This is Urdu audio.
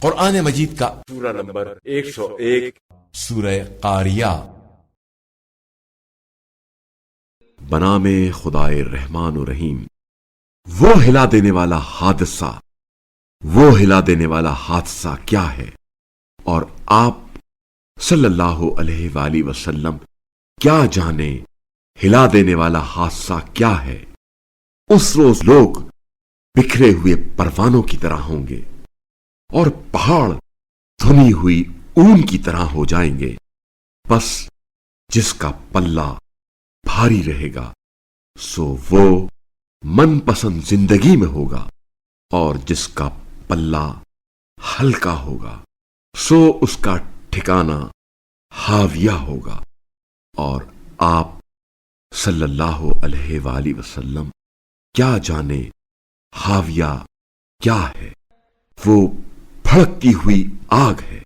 قرآن مجید کا سورہ نمبر 101 سورہ قاریہ۔ بنام خدائے رحمان و رحیم۔ وہ ہلا دینے والا حادثہ کیا ہے، اور آپ صلی اللہ علیہ وآلہ وسلم کیا جانے ہلا دینے والا حادثہ کیا ہے۔ اس روز لوگ بکھرے ہوئے پروانوں کی طرح ہوں گے اور پہاڑ دھنی ہوئی اون کی طرح ہو جائیں گے، بس جس کا پلہ بھاری رہے گا سو وہ من پسند زندگی میں ہوگا، اور جس کا پلہ ہلکا ہوگا سو اس کا ٹھکانہ ہاویہ ہوگا۔ اور آپ صلی اللہ علیہ وآلہ وسلم کیا جانے ہاویہ کیا ہے، وہ بھڑکتی ہوئی آگ ہے۔